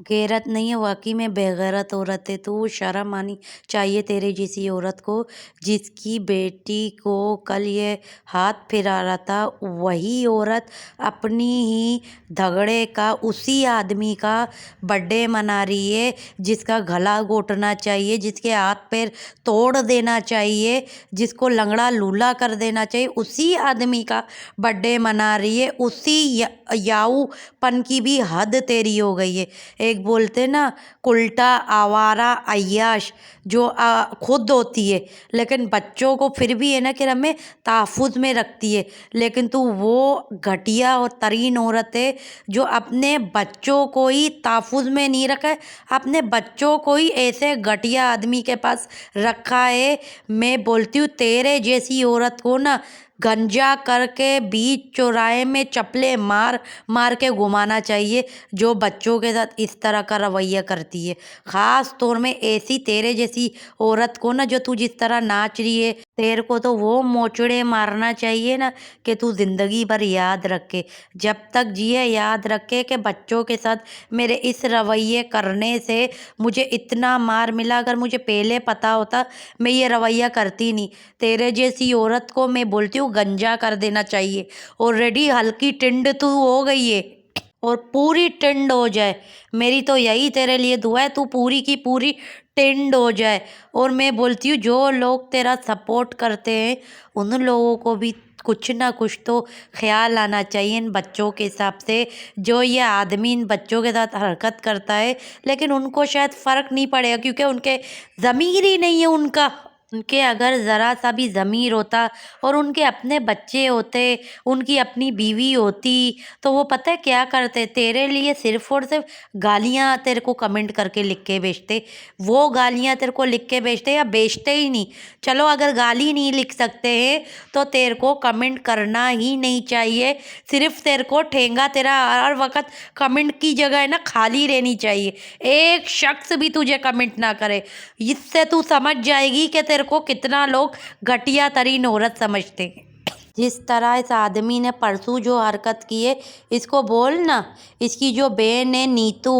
गैरत नहीं है, वाकई में बेगैरत औरत है। तो शर्म आनी चाहिए तेरे जैसी औरत को, जिसकी बेटी को कल ये हाथ फिरा रहा था वही औरत अपनी ही झगड़े का उसी आदमी का बर्थडे मना रही है, जिसका गला घोटना चाहिए, जिसके हाथ पैर तोड़ देना चाहिए, जिसको लंगड़ा लूला कर देना चाहिए, उसी आदमी का बर्थडे मना रही है। उसी याऊपन की भी हद तेरी हो गई है। एक बोलते ना उल्टा आवारा अय्याश, जो खुद होती है लेकिन बच्चों को फिर भी है ना कि हमें तहफ़्फ़ुज़ में रखती है, लेकिन तू वो घटिया और तरीन औरत है जो अपने बच्चों को ही तहफ़्फ़ुज़ में नहीं रखा है, अपने बच्चों को ही ऐसे घटिया आदमी के पास रखा है। मैं बोलती हूँ तेरे जैसी औरत को ना गंजा करके बीच चौराहे में चप्पलें मार मार के घुमाना चाहिए, जो बच्चों के साथ इस तरह का रवैया करती है। ख़ास तौर में ऐसी तेरे जैसी औरत को ना, जो तू जिस तरह नाच रही है, तेरे को तो वो मोचड़े मारना चाहिए ना कि तू ज़िंदगी भर याद रखे, जब तक जिए याद रखे कि बच्चों के साथ मेरे इस रवैये करने से मुझे इतना मार मिला। अगर मुझे पहले पता होता मैं ये रवैया करती नहीं। तेरे जैसी औरत को मैं बोलती हूँ गंजा कर देना चाहिए। ऑलरेडी हल्की टिंड तू हो गई है और पूरी टिंड हो जाए। मेरी तो यही तेरे लिए दुआ है, तू पूरी की पूरी टिंड हो जाए। और मैं बोलती हूँ जो लोग तेरा सपोर्ट करते हैं उन लोगों को भी कुछ ना कुछ तो ख्याल आना चाहिए इन बच्चों के हिसाब से। जो ये आदमी इन बच्चों के साथ हरकत करता है, लेकिन उनको शायद फ़र्क नहीं पड़ेगा क्योंकि उनके ज़मीर ही नहीं है उनका। उनके अगर ज़रा सा भी ज़मीर होता और उनके अपने बच्चे होते, उनकी अपनी बीवी होती, तो वो पता है क्या करते, तेरे लिए सिर्फ़ और सिर्फ गालियाँ तेरे को कमेंट करके लिख के भेजते। वो गालियाँ तेरे को लिख के भेजते या भेजते ही नहीं। चलो अगर गाली नहीं लिख सकते हैं तो तेरे को कमेंट करना ही नहीं चाहिए। सिर्फ तेरे को ठेंगा तेरा हर वक्त कमेंट की जगह है ना खाली रहनी चाहिए, एक शख्स भी तुझे कमेंट ना करे। इससे तू समझ जाएगी कि तेरे को कितना लोग घटिया तरीन औरत समझते हैं। जिस तरह इस आदमी ने परसों जो हरकत की है, इसको बोल ना इसकी जो बहन है नीतू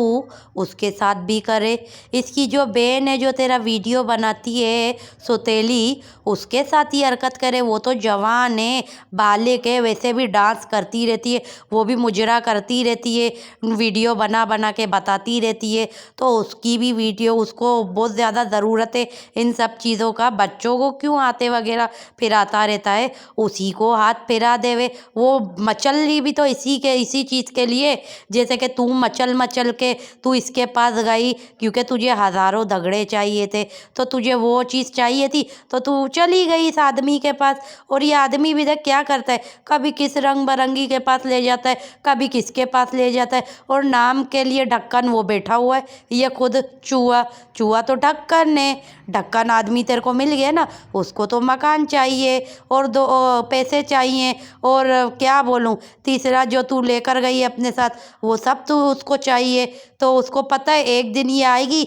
उसके साथ भी करे। इसकी जो बहन है जो तेरा वीडियो बनाती है सौतेली, उसके साथ ही हरकत करे। वो तो जवान है, बालिग है, वैसे भी डांस करती रहती है, वो भी मुजरा करती रहती है, वीडियो बना बना के बताती रहती है। तो उसकी भी वीडियो, उसको बहुत ज़्यादा ज़रूरत है इन सब चीज़ों का। बच्चों को क्यों आते वगैरह फिराता रहता है, उसी को हाथ फिरा देवे। वो मचल रही भी तो इसी चीज़ के लिए, जैसे कि तू मचल मचल के तू इसके पास गई क्योंकि तुझे हज़ारों दगड़े चाहिए थे, तो तुझे वो चीज़ चाहिए थी तो तू चली गई इस आदमी के पास। और ये आदमी भी देख क्या करता है, कभी किस रंग बरंगी के पास ले जाता है, कभी किसके पास ले जाता है, और नाम के लिए ढक्कन वो बैठा हुआ है, ये खुद चूहा। चूहा तो ढक्कन है, ढक्कन आदमी तेरे को मिल गया ना, उसको तो मकान चाहिए और दो पैसे चाहिए और क्या बोलूँ, तीसरा जो तू लेकर गई अपने साथ वो सब तो उसको चाहिए। तो उसको पता है एक दिन ये आएगी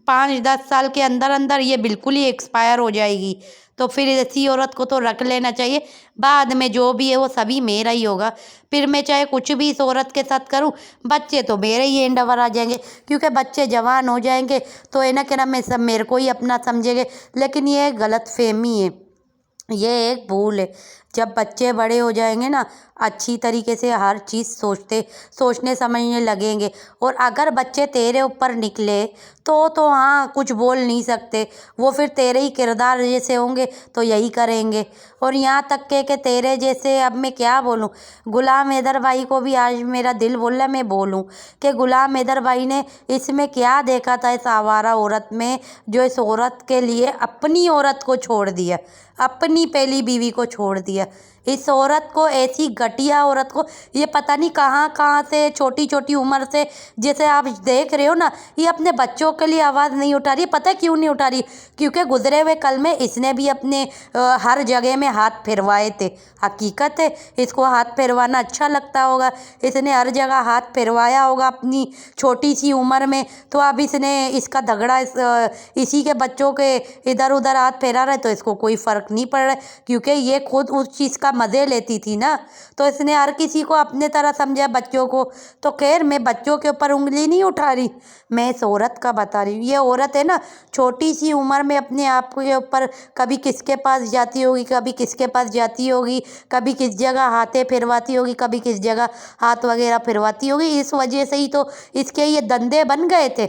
5-10 साल के अंदर अंदर ये बिल्कुल ही एक्सपायर हो जाएगी। तो फिर ऐसी औरत को तो रख लेना चाहिए, बाद में जो भी है वो सभी मेरा ही होगा। फिर मैं चाहे कुछ भी इस औरत के साथ करूं, बच्चे तो मेरे ही एंड ओवर आ जाएंगे, क्योंकि बच्चे जवान हो जाएंगे तो है ना कि ना मैं सब मेरे को ही अपना समझेंगे। लेकिन ये गलत फहमी है, ये एक भूल है। जब बच्चे बड़े हो जाएंगे ना, अच्छी तरीके से हर चीज़ सोचने समझने लगेंगे। और अगर बच्चे तेरे ऊपर निकले तो हाँ कुछ बोल नहीं सकते, वो फिर तेरे ही किरदार जैसे होंगे तो यही करेंगे। और यहाँ तक के तेरे जैसे, अब मैं क्या बोलूँ, गुलाम हैदर भाई को भी आज मेरा दिल बोल रहा है मैं बोलूँ कि गुलाम हैदर भाई ने इसमें क्या देखा था इस आवारा औरत में, जो इस औरत के लिए अपनी औरत को छोड़ दिया, अपनी पहली बीवी को छोड़ दिया। इस औरत को, ऐसी घटिया औरत को, ये पता नहीं कहाँ कहाँ से छोटी छोटी उम्र से, जैसे आप देख रहे हो ना, ये अपने बच्चों के लिए आवाज़ नहीं उठा रही। पता है क्यों नहीं उठा रही? क्योंकि गुजरे हुए कल में इसने भी अपने हर जगह में हाथ फिरवाए थे। हकीकत है, इसको हाथ फिरवाना अच्छा लगता होगा, इसने हर जगह हाथ फिरवाया होगा अपनी छोटी सी उम्र में। तो अब इसने इसका झगड़ा इसी के बच्चों के इधर उधर हाथ फेरा रहा है तो इसको कोई फ़र्क नहीं पड़ रहा है, क्योंकि ये खुद उस चीज़ का کا مزے لیتی تھی نا، تو اس نے ہر کسی کو اپنے طرح سمجھا، بچوں کو۔ تو خیر میں بچوں کے اوپر انگلی نہیں اٹھا رہی، میں اس عورت کا بتا رہی ہوں۔ یہ عورت ہے نا، چھوٹی سی عمر میں اپنے آپ کے اوپر کبھی کس کے پاس جاتی ہوگی، کبھی کس کے پاس جاتی ہوگی، کبھی کس جگہ ہاتھیں پھرواتی ہوگی، کبھی کس جگہ ہاتھ وغیرہ پھرواتی ہوگی۔ اس وجہ سے ہی تو اس کے یہ دندے بن گئے تھے۔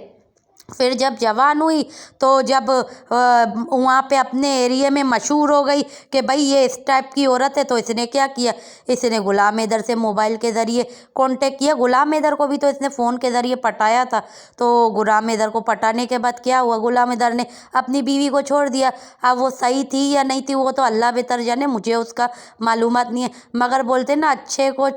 پھر جب جوان ہوئی تو جب وہاں پہ اپنے ایریے میں مشہور ہو گئی کہ بھائی یہ اس ٹائپ کی عورت ہے، تو اس نے کیا کیا، اس نے غلام حیدر سے موبائل کے ذریعے کانٹیکٹ کیا۔ غلام حیدر کو بھی تو اس نے فون کے ذریعے پٹایا تھا۔ تو غلام حیدر کو پٹانے کے بعد کیا ہوا، غلام حیدر نے اپنی بیوی کو چھوڑ دیا۔ اب وہ صحیح تھی یا نہیں تھی وہ تو اللہ بہتر جانے، مجھے اس کا معلومات نہیں ہے، مگر بولتے نا اچھے کو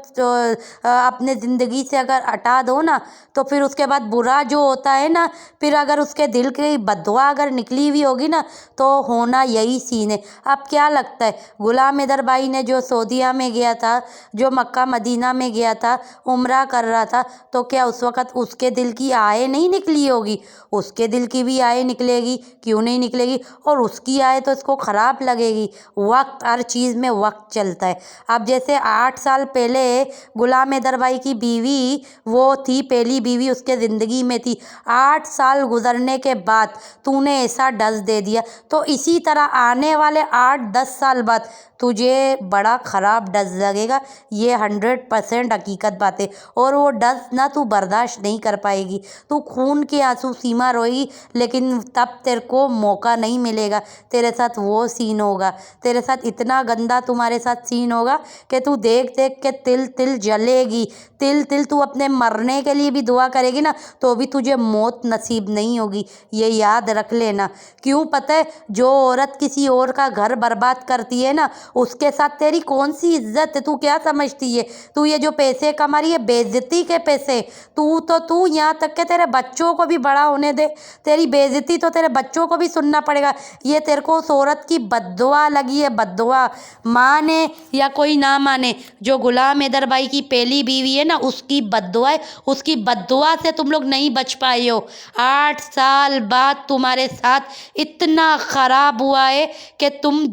اپنے زندگی سے اگر ہٹا دو نا تو پھر اس کے بعد برا جو ہوتا ہے نا، پھر اگر اس کے دل کی بد دعا اگر نکلی ہوئی ہوگی نا تو ہونا یہی سین ہے۔ اب کیا لگتا ہے غلام حیدر بھائی نے جو سعودیہ میں گیا تھا، جو مکہ مدینہ میں گیا تھا، عمرہ کر رہا تھا، تو کیا اس وقت اس کے دل کی آہیں نہیں نکلی ہوگی؟ اس کے دل کی بھی آہیں نکلے گی، کیوں نہیں نکلے گی؟ اور اس کی آہیں تو اس کو خراب لگے گی۔ وقت، ہر چیز میں وقت چلتا ہے۔ اب جیسے 8 سال پہلے غلام حیدر بھائی کی بیوی وہ تھی، پہلی بیوی اس کے زندگی میں تھی، 8 سال گزرنے کے بعد تو نے ایسا ڈس دے دیا، تو اسی طرح آنے والے 8-10 سال بعد تجھے بڑا خراب ڈس لگے گا۔ یہ 100% حقیقت بات ہے، اور وہ ڈس نہ تو برداشت نہیں کر پائے گی، تو خون کے آنسو سیما روئے گی، لیکن تب تیرے کو موقع نہیں ملے گا۔ تیرے ساتھ وہ سین ہوگا، تیرے ساتھ اتنا گندا تمہارے ساتھ سین ہوگا کہ تو دیکھ دیکھ کے تل تل جلے گی، تل تل تو اپنے مرنے کے لیے بھی دعا کرے گی نا تو بھی تجھے موت نصیب نہیں ہوگی۔ یہ یاد رکھ لینا۔ کیوں پتہ ہے، جو عورت کسی اور کا گھر برباد کرتی ہے نا، اس کے ساتھ تیری کون سی عزت ہے؟ تو کیا سمجھتی ہے تو یہ جو پیسے کما رہی ہے، بے عزتی کے پیسے، تو یہاں تک کہ تیرے بچوں کو بھی بڑا ہونے دے، تیری بے عزتی تو تیرے بچوں کو بھی سننا پڑے گا۔ یہ تیرے کو اس عورت کی بد دعا لگی ہے، بد دعا، مانے یا کوئی نہ مانے، جو غلام حیدر بھائی کی پہلی بیوی ہے نا اس کی بد دعا ہے، اس کی بد دعا سے تم لوگ نہیں بچ پائے ہو۔ 8 سال بعد تمہارے ساتھ اتنا خراب ہوا ہے کہ تم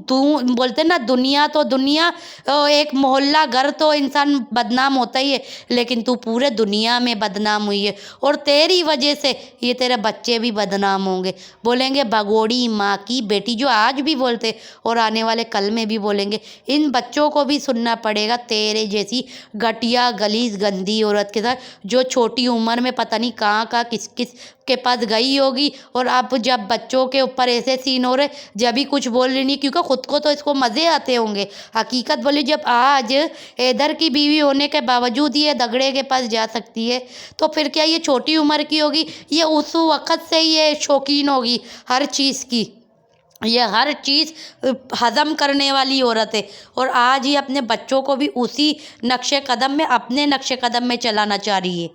بولتے نا دنیا تو دنیا، ایک محلہ گھر تو انسان بدنام ہوتا ہی ہے، لیکن تو پورے دنیا میں بدنام ہوئی ہے، اور تیری وجہ سے یہ تیرے بچے بھی بدنام ہوں گے، بولیں گے بھگوڑی ماں کی بیٹی، جو آج بھی بولتے اور آنے والے کل میں بھی بولیں گے۔ ان بچوں کو بھی سننا پڑے گا تیرے جیسی گھٹیا گلیز گندی عورت کے ساتھ، جو چھوٹی عمر میں پتہ نہیں کہاں کس کس کے پاس گئی ہوگی، اور اب جب بچوں کے اوپر ایسے سین ہو رہے جب ہی کچھ بول رہی نہیں، کیونکہ خود کو تو اس کو مزے آتے ہوں گے۔ حقیقت بولی، جب آج حیدر کی بیوی ہونے کے باوجود یہ دگڑے کے پاس جا سکتی ہے تو پھر کیا یہ چھوٹی عمر کی ہوگی؟ یہ اس وقت سے یہ شوقین ہوگی ہر چیز کی، یہ ہر چیز ہضم کرنے والی عورت ہے، اور آج یہ اپنے بچوں کو بھی اسی نقش قدم میں، اپنے نقش قدم میں چلانا چاہ رہی ہے۔